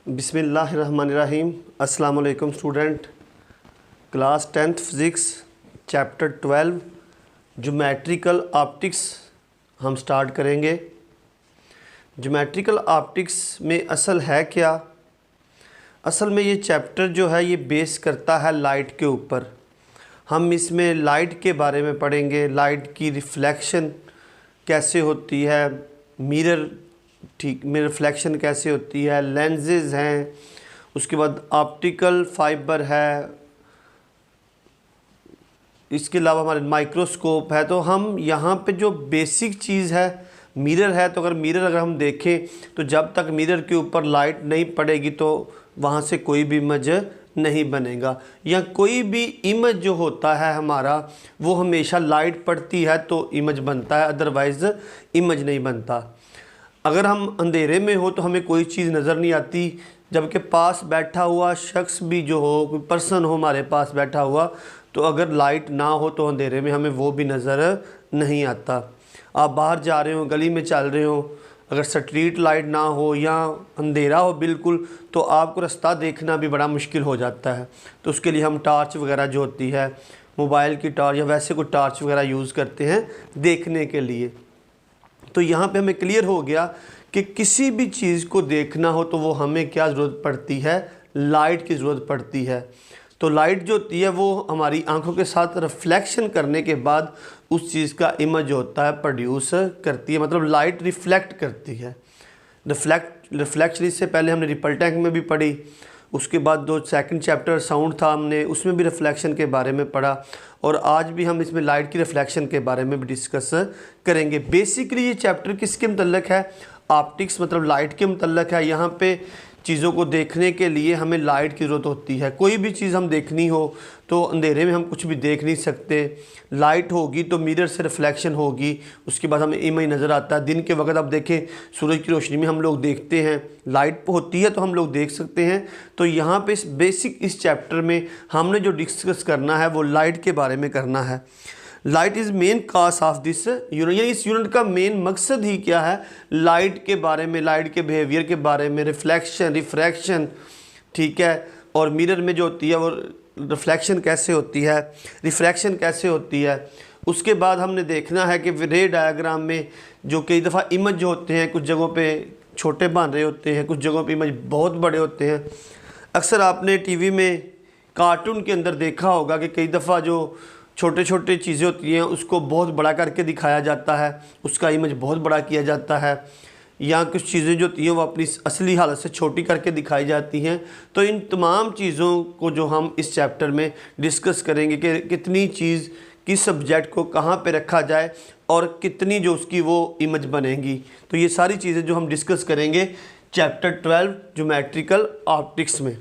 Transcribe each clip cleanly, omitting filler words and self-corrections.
बिस्मिल्लाहिर्रहमानिर्रहीम। अस्सलाम वालेकुम student. Class 10th physics chapter 12 geometrical optics हम स्टार्ट करेंगे। ज्योमेट्रिकल ऑप्टिक्स में असल है क्या? असल में ये चैप्टर जो है ये बेस करता है लाइट के ऊपर। हम इसमें लाइट के बारे में पढ़ेंगे, लाइट की रिफ्लेक्शन कैसे होती है, मिरर में रिफ्लेक्शन कैसे होती है, लेंसेज हैं, उसके बाद ऑप्टिकल फाइबर है, इसके अलावा हमारे माइक्रोस्कोप है। तो हम यहाँ पे जो बेसिक चीज़ है मिरर है। तो अगर हम देखें तो जब तक मिरर के ऊपर लाइट नहीं पड़ेगी तो वहाँ से कोई भी इमेज नहीं बनेगा, या कोई भी इमेज जो होता है हमारा वो हमेशा लाइट पड़ती है तो इमेज बनता है, अदरवाइज़ इमेज नहीं बनता। अगर हम अंधेरे में हो तो हमें कोई चीज़ नज़र नहीं आती, जबकि पास बैठा हुआ शख्स भी जो हो, कोई पर्सन हो हमारे पास बैठा हुआ, तो अगर लाइट ना हो तो अंधेरे में हमें वो भी नज़र नहीं आता। आप बाहर जा रहे हो, गली में चल रहे हो, अगर स्ट्रीट लाइट ना हो या अंधेरा हो बिल्कुल, तो आपको रास्ता देखना भी बड़ा मुश्किल हो जाता है। तो उसके लिए हम टार्च वगैरह जो होती है, मोबाइल की टार्च या वैसे कोई टार्च वगैरह यूज़ करते हैं देखने के लिए। तो यहाँ पे हमें क्लियर हो गया कि किसी भी चीज़ को देखना हो तो वो हमें क्या ज़रूरत पड़ती है, लाइट की ज़रूरत पड़ती है। तो लाइट जो होती है वो हमारी आंखों के साथ रिफ्लेक्शन करने के बाद उस चीज़ का इमेज जो होता है प्रोड्यूस करती है, मतलब लाइट रिफ्लेक्ट करती है। रिफ्लेक्शन इससे पहले हमने रिपल टैंक में भी पढ़ी, उसके बाद जो सेकंड चैप्टर साउंड था हमने उसमें भी रिफ्लेक्शन के बारे में पढ़ा, और आज भी हम इसमें लाइट की रिफ्लेक्शन के बारे में भी डिस्कस करेंगे। बेसिकली ये चैप्टर किसके मतलब है? ऑप्टिक्स, मतलब लाइट के मतलब है। यहाँ पे चीज़ों को देखने के लिए हमें लाइट की ज़रूरत होती है। कोई भी चीज़ हम देखनी हो तो अंधेरे में हम कुछ भी देख नहीं सकते, लाइट होगी तो मिरर से रिफ्लेक्शन होगी, उसके बाद हमें इमेज नज़र आता है। दिन के वक्त आप देखें सूरज की रोशनी में हम लोग देखते हैं, लाइट होती है तो हम लोग देख सकते हैं। तो यहाँ पे इस चैप्टर में हमने जो डिस्कस करना है वो लाइट के बारे में करना है। Light is main cause of this unit, यानी इस यूनिट का मेन मकसद ही क्या है? लाइट के बारे में, लाइट के बिहेवियर के बारे में, रिफ्लेक्शन, रिफ्रैक्शन, ठीक है, और मिरर में जो होती है वो रिफ्लेक्शन कैसे होती है, रिफ्रैक्शन कैसे होती है। उसके बाद हमने देखना है कि रे डायग्राम में जो कई दफ़ा इमेज जो होते हैं कुछ जगहों पे छोटे बन रहे होते हैं, कुछ जगहों पे इमेज बहुत बड़े होते हैं। अक्सर आपने टीवी में कार्टून के अंदर देखा होगा कि कई दफ़ा जो छोटे छोटे चीज़ें होती हैं उसको बहुत बड़ा करके दिखाया जाता है, उसका इमेज बहुत बड़ा किया जाता है, या कुछ चीज़ें जो होती हैं वो अपनी असली हालत से छोटी करके दिखाई जाती हैं। तो इन तमाम चीज़ों को जो हम इस चैप्टर में डिस्कस करेंगे कि कितनी चीज़ किस सब्जेक्ट को कहाँ पे रखा जाए और कितनी जो उसकी वो इमेज बनेगी। तो ये सारी चीज़ें जो हम डिस्कस करेंगे चैप्टर 12 ज्योमेट्रिकल ऑप्टिक्स में।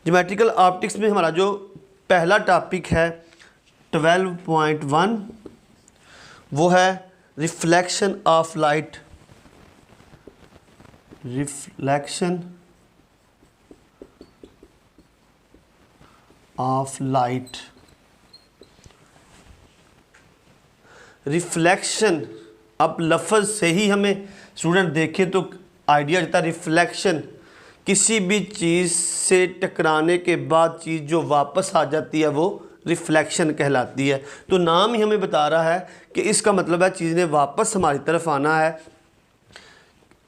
ज्योमेट्रिकल ऑप्टिक्स में हमारा जो पहला टॉपिक है 12.1 वो है reflection of light. Reflection of light. Reflection, अब लफ्ज़ से ही हमें स्टूडेंट देखें तो आइडिया आता है रिफ्लेक्शन, किसी भी चीज़ से टकराने के बाद चीज़ जो वापस आ जाती है वो रिफ्लेक्शन कहलाती है। तो नाम ही हमें बता रहा है कि इसका मतलब है चीज़ ने वापस हमारी तरफ आना है।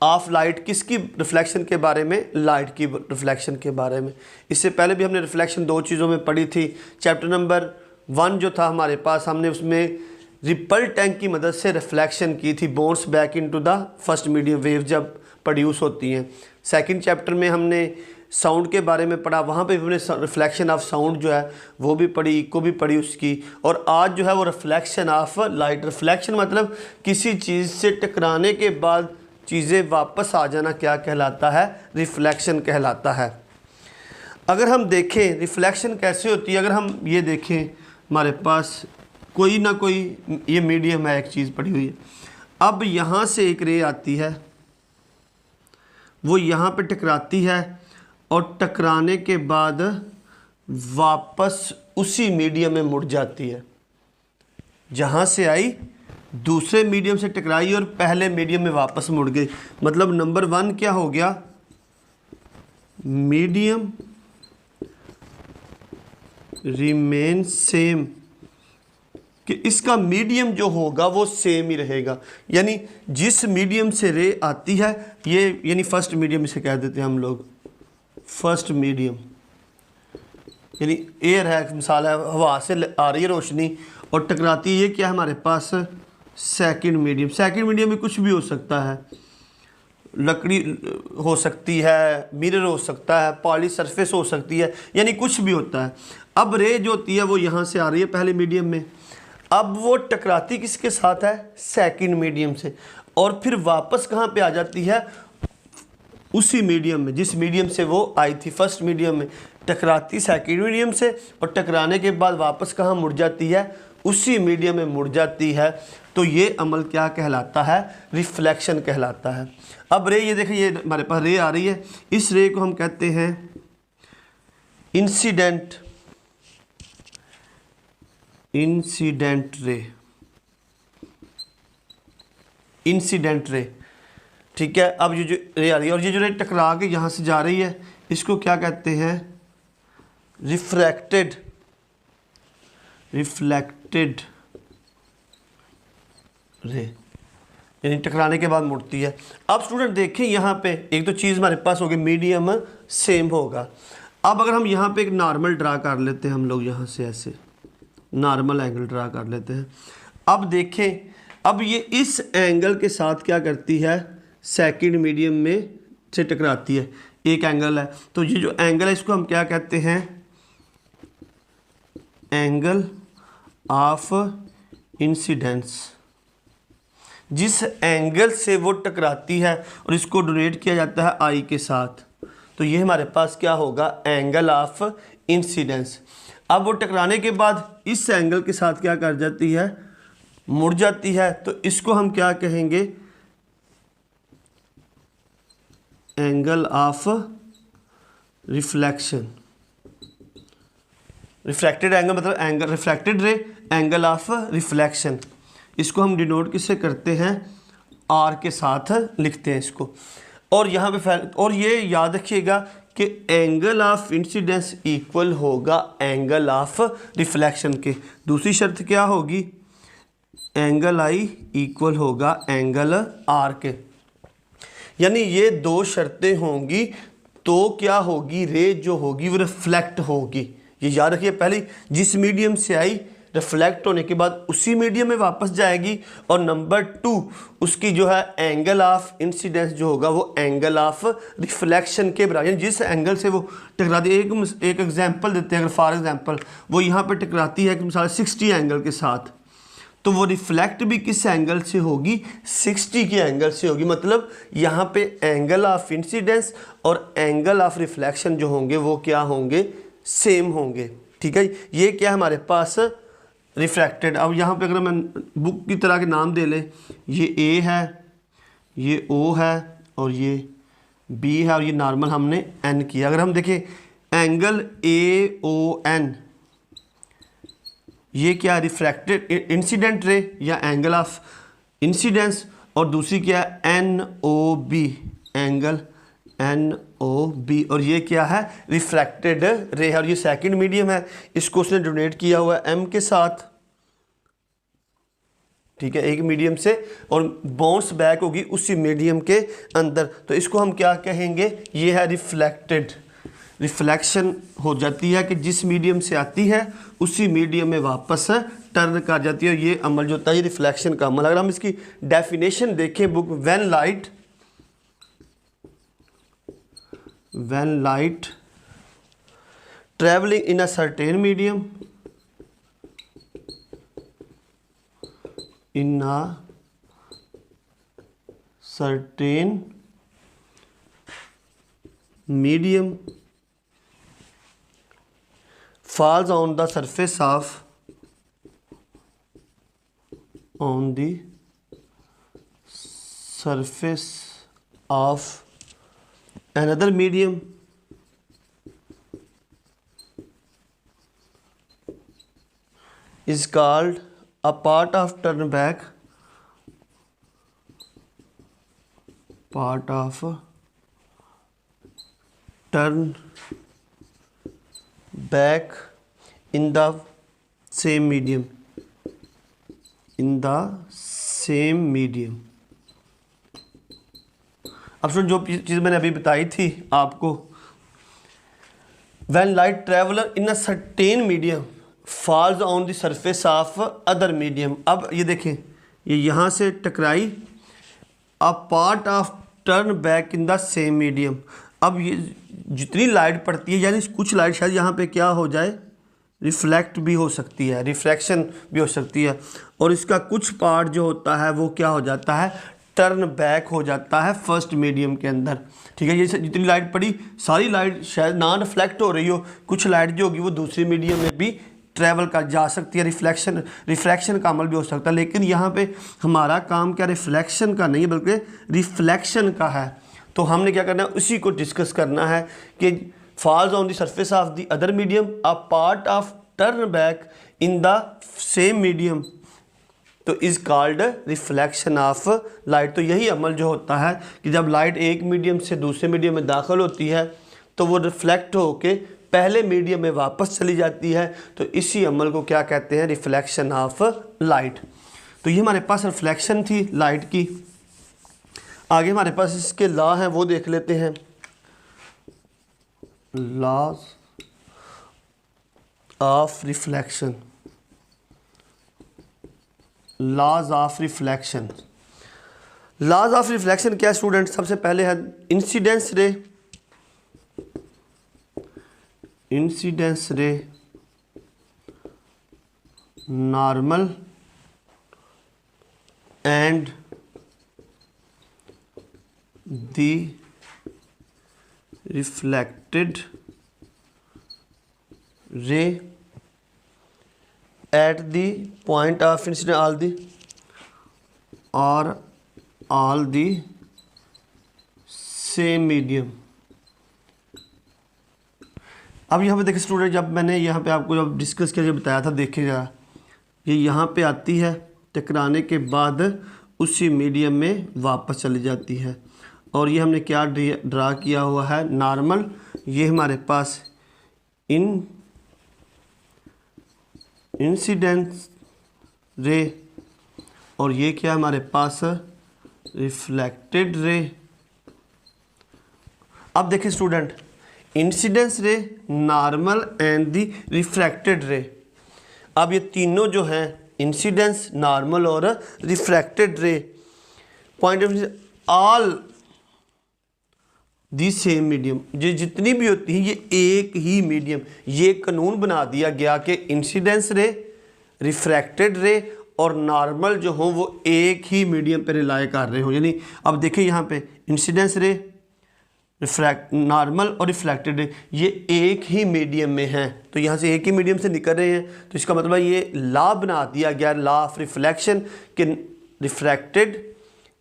ऑफ लाइट किसकी रिफ्लेक्शन के बारे में? लाइट की रिफ्लेक्शन के बारे में। इससे पहले भी हमने रिफ्लेक्शन दो चीज़ों में पढ़ी थी। चैप्टर नंबर 1 जो था हमारे पास, हमने उसमें रिपल टैंक की मदद से रिफ्लेक्शन की थी, bounce back into the first medium wave जब प्रोड्यूस होती हैं। सेकंड चैप्टर में हमने साउंड के बारे में पढ़ा, वहाँ पे भी हमने रिफ्लेक्शन ऑफ साउंड जो है वो भी पढ़ी, इको भी पढ़ी उसकी। और आज जो है वो रिफ्लेक्शन ऑफ लाइट। रिफ्लेक्शन मतलब किसी चीज़ से टकराने के बाद चीज़ें वापस आ जाना क्या कहलाता है? रिफ्लेक्शन कहलाता है। अगर हम देखें रिफ्लेक्शन कैसे होती है, अगर हम ये देखें हमारे पास कोई ना कोई ये मीडियम है, एक चीज़ पड़ी हुई है, अब यहाँ से एक रे आती है, वो यहाँ पे टकराती है और टकराने के बाद वापस उसी मीडियम में मुड़ जाती है। जहाँ से आई दूसरे मीडियम से टकराई और पहले मीडियम में वापस मुड़ गई। मतलब नंबर 1 क्या हो गया? मीडियम रिमेन सेम, कि इसका मीडियम जो होगा वो सेम ही रहेगा। यानी जिस मीडियम से रे आती है, ये यानी फर्स्ट मीडियम इसे कह देते हैं हम लोग, फर्स्ट मीडियम। यानी एयर है, मिसाल है हवा से आ रही है रोशनी और टकराती है, ये क्या है हमारे पास, सेकंड मीडियम। सेकंड मीडियम में कुछ भी हो सकता है, लकड़ी हो सकती है, मिरर हो सकता है, पॉलिश सरफेस हो सकती है, यानी कुछ भी होता है। अब रे जो होती है वो यहाँ से आ रही है पहले मीडियम में, अब वो टकराती किसके साथ है, सेकंड मीडियम से, और फिर वापस कहाँ पे आ जाती है, उसी मीडियम में जिस मीडियम से वो आई थी, फर्स्ट मीडियम में। टकराती सेकंड मीडियम से और टकराने के बाद वापस कहाँ मुड़ जाती है, उसी मीडियम में मुड़ जाती है। तो ये अमल क्या कहलाता है, रिफ्लेक्शन कहलाता है। अब रे, ये देखिए, ये हमारे पास रे आ रही है, इस रे को हम कहते हैं इंसिडेंट रे, इंसिडेंट रे, ठीक है। अब ये जो रे आ रही है और ये जो रे टकरा के यहाँ से जा रही है, इसको क्या कहते हैं, रिफ्रैक्टेड रे, यानी टकराने के बाद मुड़ती है। अब स्टूडेंट देखें यहाँ पे एक तो चीज़ हमारे पास होगी, मीडियम सेम होगा। अब अगर हम यहाँ पे एक नॉर्मल ड्रा कर लेते हैं, हम लोग यहाँ से ऐसे नॉर्मल एंगल ड्रा कर लेते हैं। अब देखें, अब ये इस एंगल के साथ क्या करती है, सेकंड मीडियम में से टकराती है, एक एंगल है। तो ये जो एंगल है इसको हम क्या कहते हैं, एंगल ऑफ इंसिडेंस। जिस एंगल से वो टकराती है और इसको डोनेट किया जाता है आई के साथ, तो ये हमारे पास क्या होगा, एंगल ऑफ इंसिडेंस। अब वो टकराने के बाद इस एंगल के साथ क्या कर जाती है, मुड़ जाती है, तो इसको हम क्या कहेंगे, angle of reflection. Refracted angle मतलब angle, refracted ray, angle of reflection. इसको हम डिनोट किससे करते हैं, आर के साथ लिखते हैं इसको। और यहाँ पे और ये याद रखिएगा कि एंगल ऑफ इंसिडेंस इक्वल होगा एंगल ऑफ रिफ्लेक्शन के। दूसरी शर्त क्या होगी, एंगल आई इक्वल होगा एंगल आर के। यानी ये दो शर्तें होंगी तो क्या होगी, रे जो होगी वो रिफ्लेक्ट होगी। ये याद रखिए, पहले जिस मीडियम से आई रिफ्लेक्ट होने के बाद उसी मीडियम में वापस जाएगी, और नंबर 2 उसकी जो है एंगल ऑफ इंसिडेंस जो होगा वो एंगल ऑफ रिफ्लेक्शन के बराबर। यानी जिस एंगल से वो टकराती है, एक एग्जांपल देते हैं, अगर फॉर एग्जांपल वो यहाँ पे टकराती है मिसाल 60 एंगल के साथ, तो वो रिफ्लेक्ट भी किस एंगल से होगी, 60 के एंगल से होगी। मतलब यहाँ पे एंगल ऑफ इंसिडेंस और एंगल ऑफ रिफ्लेक्शन जो होंगे वो क्या होंगे, सेम होंगे। ठीक है, ये क्या हमारे पास रिफ्रैक्टेड। अब यहाँ पे अगर मैं बुक की तरह के नाम दे लें, ये ए है, ये ओ है और ये बी है, और ये नॉर्मल हमने एन किया। अगर हम देखें एंगल ए ओ एन, ये क्या रिफ्रैक्टेड इंसिडेंट रे या एंगल ऑफ इंसिडेंस, और दूसरी क्या है N O B, angle N O B, और ये क्या है रिफ्रैक्टेड रे है। और ये सेकंड मीडियम है, इसको उसने डोनेट किया हुआ है एम के साथ, ठीक है, एक मीडियम से, और बाउंस बैक होगी उसी मीडियम के अंदर। तो इसको हम क्या कहेंगे, ये है रिफ्लेक्टेड। रिफ्लेक्शन हो जाती है कि जिस मीडियम से आती है उसी मीडियम में वापस टर्न कर जाती है। ये अमल जो होता है रिफ्लेक्शन का अमल। अगर हम इसकी डेफिनेशन देखें book, when light travelling in a certain medium, in a certain medium falls on the surface of another medium is called a part of turn back, turn back in the same medium, in the same medium. अब सुन, जो चीज़ मैंने अभी बताई थी आपको, when light traveller in a certain medium falls on the surface of other medium. अब ये देखें, ये यहाँ से टकराई, a part of turn back in the same medium. अब ये जितनी लाइट पड़ती है, यानी कुछ लाइट शायद यहाँ पे क्या हो जाए, रिफ्लेक्ट भी हो सकती है, रिफ्रैक्शन भी हो सकती है, और इसका कुछ पार्ट जो होता है वो क्या हो जाता है, टर्न बैक हो जाता है फर्स्ट मीडियम के अंदर। ठीक है, ये जितनी लाइट पड़ी सारी लाइट शायद ना रिफ्लेक्ट हो रही हो, कुछ लाइट जो होगी वो दूसरी मीडियम में भी ट्रैवल कर जा सकती है, रिफ्लेक्शन का अमल भी हो सकता है। लेकिन यहाँ पे हमारा काम क्या रिफ्लेक्शन का नहीं बल्कि रिफ्लेक्शन का है। तो हमने क्या करना है, उसी को डिस्कस करना है कि falls on the surface of the other medium, a part of turn back in the same medium, तो is called reflection of light. तो यही अमल जो होता है कि जब लाइट एक मीडियम से दूसरे मीडियम में दाखिल होती है तो वो रिफ्लेक्ट होके पहले मीडियम में वापस चली जाती है। तो इसी अमल को क्या कहते हैं, रिफ्लेक्शन ऑफ लाइट। तो ये हमारे पास रिफ्लेक्शन थी लाइट की। आगे हमारे पास इसके लॉ हैं, वो देख लेते हैं। Laws of reflection, laws of reflection. Laws of reflection क्या स्टूडेंट, सबसे पहले है incidence ray, incidence ray normal and the reflected ray at the point of incidence all the same medium। अब यहाँ पे देखिए स्टूडेंट, जब मैंने यहाँ पे आपको जब डिस्कस किया, जब बताया था, देखिएगा ये यहाँ पे आती है, टकराने के बाद उसी मीडियम में वापस चली जाती है। और ये हमने क्या ड्रा किया हुआ है, नॉर्मल। ये हमारे पास इंसिडेंस रे, और ये क्या हमारे पास रिफ्लेक्टेड रे। अब देखिए student, incidence ray, normal and the refracted रे। अब ये तीनों जो हैं, इंसिडेंस, नॉर्मल और रिफ्रैक्टेड रे, point of all the same medium, ये जितनी भी होती हैं ये एक ही मीडियम। ये कानून बना दिया गया कि इंसिडेंस रे, रिफ्रैक्टेड रे और नॉर्मल जो हो वो एक ही मीडियम पे रिलाय कर रहे हो। यानी अब देखिए यहाँ पे इंसिडेंस रे, नॉर्मल और रिफ्लेक्टेड रे ये एक ही मीडियम में हैं। तो यहाँ से एक ही मीडियम से निकल रहे हैं, तो इसका मतलब ये लॉ बना दिया गया, लॉ ऑफ रिफ्लेक्शन, कि रिफ्रैक्टेड,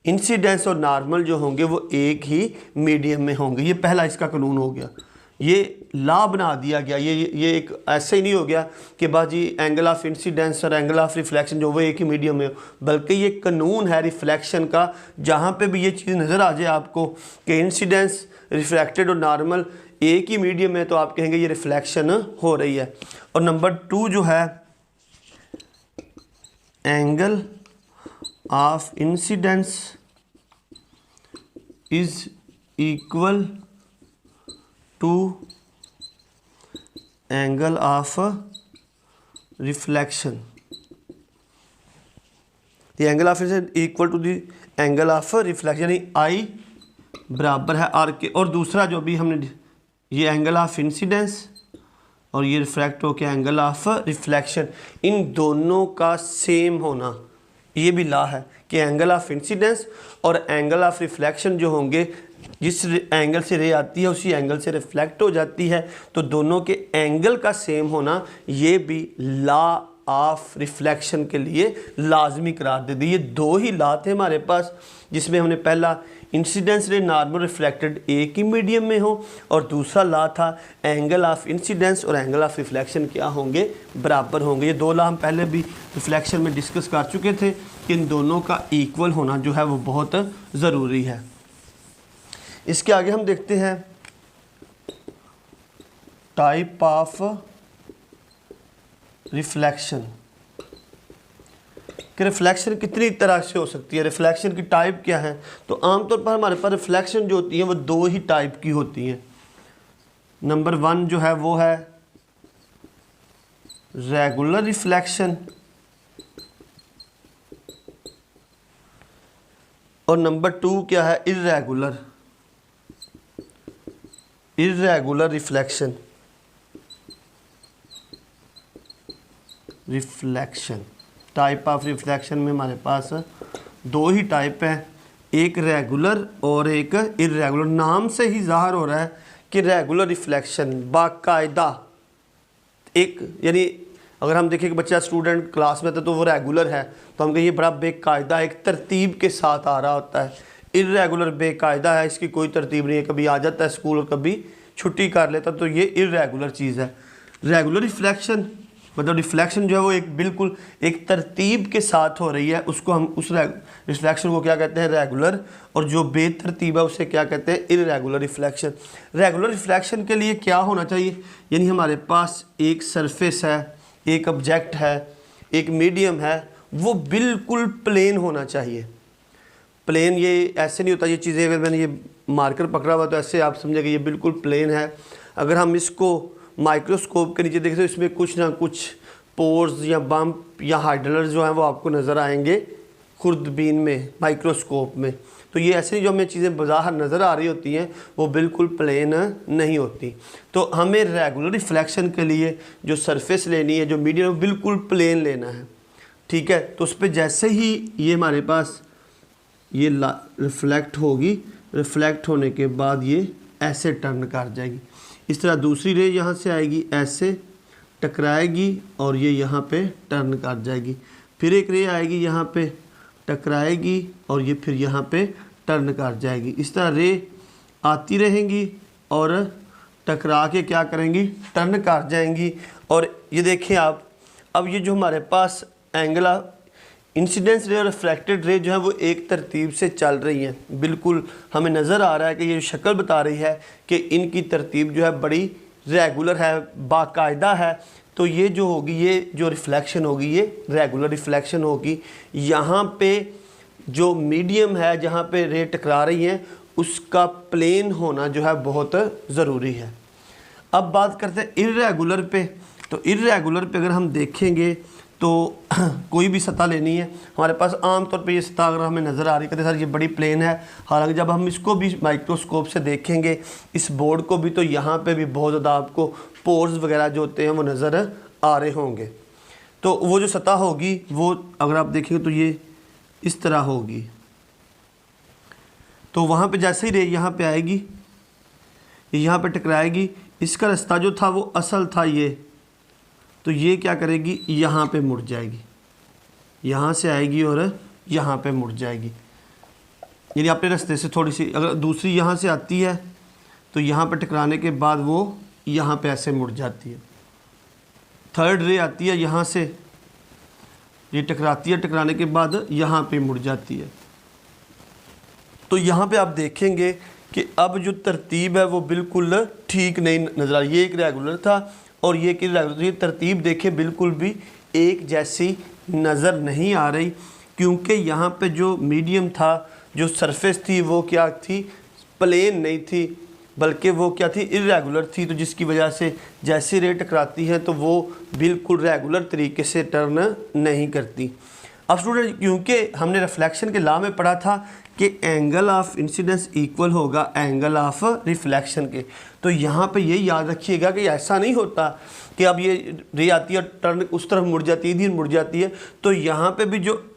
इंसिडेंस और नॉर्मल जो होंगे वो एक ही मीडियम में होंगे। ये पहला इसका कानून हो गया, ये लॉ बना दिया गया। ये एक ऐसे ही नहीं हो गया कि बाजी एंगल ऑफ इंसिडेंस और एंगल ऑफ रिफ्लेक्शन जो वो एक ही मीडियम में हो, बल्कि ये कानून है रिफ्लेक्शन का। जहाँ पे भी ये चीज़ नज़र आ जाए आपको कि इंसिडेंस, रिफ्रैक्टेड और नॉर्मल एक ही मीडियम में, तो आप कहेंगे ये रिफ्लेक्शन हो रही है। और नंबर 2 जो है, angle of incidence is equal to angle of reflection. The angle of incidence equal to the angle of reflection, यानी आई बराबर है आर के। और दूसरा जो भी हमने, ये एंगल ऑफ इंसिडेंस और ये रिफ्रैक्ट हो के एंगल ऑफ रिफ्लेक्शन, इन दोनों का सेम होना, ये भी लॉ है कि एंगल ऑफ इंसिडेंस और एंगल ऑफ रिफ्लेक्शन जो होंगे, जिस एंगल से रे आती है उसी एंगल से रिफ्लेक्ट हो जाती है। तो दोनों के एंगल का सेम होना, ये भी लॉ ऑफ रिफ्लेक्शन के लिए लाजमी करार दे दी। ये 2 ही लॉ थे हमारे पास, जिसमें हमने पहला इंसिडेंस रे, नॉर्मल, रिफ्लेक्टेड एक ही मीडियम में हो, और दूसरा लॉ था एंगल ऑफ इंसिडेंस और एंगल ऑफ रिफ्लेक्शन क्या होंगे, बराबर होंगे। ये 2 लॉ हम पहले भी रिफ्लेक्शन में डिस्कस कर चुके थे कि इन दोनों का इक्वल होना जो है वो बहुत ज़रूरी है। इसके आगे हम देखते हैं टाइप ऑफ रिफ्लेक्शन कि रिफ्लेक्शन कितनी तरह से हो सकती है, रिफ्लेक्शन की टाइप क्या है। तो आमतौर पर हमारे पास रिफ्लेक्शन जो होती है वो दो ही टाइप की होती हैं। नंबर 1 जो है वो है रेगुलर रिफ्लेक्शन और नंबर 2 क्या है, irregular reflection. Type of reflection में हमारे पास दो ही टाइप है, एक रेगुलर और एक इर्रेगुलर। नाम से ही ज़ाहिर हो रहा है कि रेगुलर रिफ्लेक्शन बाकायदा एक, यानी अगर हम देखें कि बच्चा स्टूडेंट क्लास में था तो वो रेगुलर है, तो हम कहें ये बड़ा बेकायदा एक तरतीब के साथ आ रहा होता है। इर्रेगुलर बेकायदा है, इसकी कोई तरतीब नहीं है, कभी आ जाता है स्कूल और कभी छुट्टी कर लेता, तो ये इर्रेगुलर चीज़ है। रेगुलर रिफ्लेक्शन मतलब रिफ्लेक्शन जो है वो एक बिल्कुल एक तरतीब के साथ हो रही है, उसको हम उस रिफ्लेक्शन को क्या कहते हैं, रेगुलर। और जो बेतरतीब है उसे क्या कहते हैं, इर्रेगुलर रिफ्लेक्शन। रेगुलर रिफ्लेक्शन के लिए क्या होना चाहिए, यानी हमारे पास एक सरफेस है, एक ऑब्जेक्ट है, एक मीडियम है, वो बिल्कुल प्लेन होना चाहिए। प्लेन ये ऐसे नहीं होता, ये चीज़ें अगर मैंने ये मार्कर पकड़ा हुआ तो ऐसे आप समझे कि ये बिल्कुल प्लेन है। अगर हम इसको माइक्रोस्कोप के नीचे देखें तो इसमें कुछ ना कुछ पोर्स या बम्प या हाइड्रलर जो हैं वो आपको नज़र आएंगे खुर्दबीन में, माइक्रोस्कोप में। तो ये ऐसे जो हमें चीज़ें बाहर नज़र आ रही होती हैं वो बिल्कुल प्लेन नहीं होती। तो हमें रेगुलर रिफ्लेक्शन के लिए जो सरफेस लेनी है, जो मीडियम, बिल्कुल प्लेन लेना है, ठीक है। तो उस पर जैसे ही ये हमारे पास ये रिफ्लेक्ट होगी, रिफ्लेक्ट होने के बाद ये ऐसे टर्न कर जाएगी। इस तरह दूसरी रे यहाँ से आएगी, ऐसे टकराएगी और ये यहाँ पे टर्न कर जाएगी। फिर एक रे आएगी, यहाँ पे टकराएगी और ये फिर यहाँ पे टर्न कर जाएगी। इस तरह रे आती रहेंगी और टकरा के क्या करेंगी, टर्न कर जाएंगी। और ये देखें आप, अब ये जो हमारे पास एंगल ऑफ इंसिडेंस रे और रिफ्रैक्टेड रे जो है वो एक तरतीब से चल रही हैं। बिल्कुल हमें नज़र आ रहा है कि ये शक्ल बता रही है कि इनकी तरतीब जो है बड़ी रेगुलर है, बाकायदा है। तो ये जो होगी, ये जो रिफ्लेक्शन होगी ये रेगुलर रिफ्लेक्शन होगी। यहाँ पे जो मीडियम है जहाँ पे रे टकरा रही हैं उसका प्लेन होना जो है बहुत ज़रूरी है। अब बात करते हैं इर्रेगुलर पे। तो इर्रेगुलर पे अगर हम देखेंगे तो कोई भी सतह लेनी है, हमारे पास आम तौर पे ये सतह अगर हमें नज़र आ रही है, कहते सर ये बड़ी प्लेन है। हालांकि जब हम इसको भी माइक्रोस्कोप से देखेंगे, इस बोर्ड को भी, तो यहाँ पे भी बहुत ज़्यादा आपको पोर्स वगैरह जो होते हैं वो नज़र आ रहे होंगे। तो वो जो सतह होगी वो अगर आप देखेंगे तो ये इस तरह होगी। तो वहाँ पर जैसे ही रे यहाँ पर आएगी, यहाँ पर टकराएगी, इसका रास्ता जो था वो असल था ये, तो ये क्या करेगी, यहाँ पे मुड़ जाएगी, यहाँ से आएगी और यहाँ पे मुड़ जाएगी। यानी अपने रास्ते से थोड़ी सी, अगर दूसरी यहाँ से आती है तो यहाँ पे टकराने के बाद वो यहाँ पे ऐसे मुड़ जाती है। थर्ड रे आती है यहाँ से, ये टकराती है, टकराने के बाद यहाँ पे मुड़ जाती है। तो यहाँ पे आप देखेंगे कि अब जो तरतीब है वो बिल्कुल ठीक नहीं नज़र आ रही। ये एक रेगुलर था और ये कि ये तरतीब देखे बिल्कुल भी एक जैसी नज़र नहीं आ रही, क्योंकि यहाँ पे जो मीडियम था, जो सरफेस थी वो क्या थी, प्लेन नहीं थी, बल्कि वो क्या थी, इर्रेगुलर थी। तो जिसकी वजह से जैसी रे टकराती हैं तो वो बिल्कुल रेगुलर तरीके से टर्न नहीं करती। अब स्टूडेंट, क्योंकि हमने रिफ्लेक्शन के लॉ में पढ़ा था कि एंगल ऑफ इंसिडेंस इक्वल होगा एंगल ऑफ रिफ्लेक्शन के, तो यहाँ पे ये याद रखिएगा कि ऐसा नहीं होता कि अब ये रे आती है टर्न उस तरफ मुड़ जाती है, इधर मुड़ जाती है। तो यहाँ पे भी जो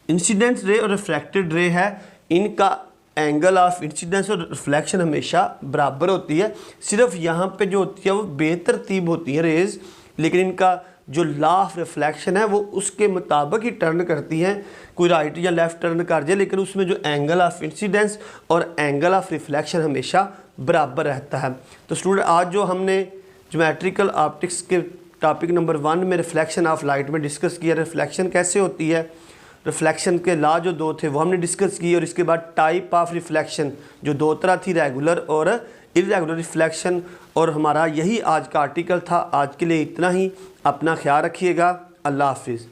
इंसिडेंस रे और रिफ्रैक्टेड रे है, इनका एंगल ऑफ इंसिडेंस और रिफ्लेक्शन हमेशा बराबर होती है। सिर्फ यहाँ पे जो होती है वो बेतरतीब होती है रेज, लेकिन इनका जो लॉ ऑफ रिफ्लेक्शन है वो उसके मुताबिक ही टर्न करती हैं। कोई राइट या लेफ़्ट टर्न कर जाए, लेकिन उसमें जो एंगल ऑफ इंसिडेंस और एंगल ऑफ रिफ्लेक्शन हमेशा बराबर रहता है। तो स्टूडेंट, आज जो हमने ज्योमेट्रिकल ऑप्टिक्स के टॉपिक नंबर 1 में रिफ्लेक्शन ऑफ लाइट में डिस्कस किया, रिफ्लेक्शन कैसे होती है, रिफ्लेक्शन के लॉ जो 2 थे वो हमने डिस्कस किए, और इसके बाद टाइप ऑफ रिफ्लेक्शन जो 2 तरह थी, रेगुलर और इर्रेगुलर रिफ्लेक्शन। और हमारा यही आज का आर्टिकल था। आज के लिए इतना ही। अपना ख्याल रखिएगा। अल्लाह हाफिज़।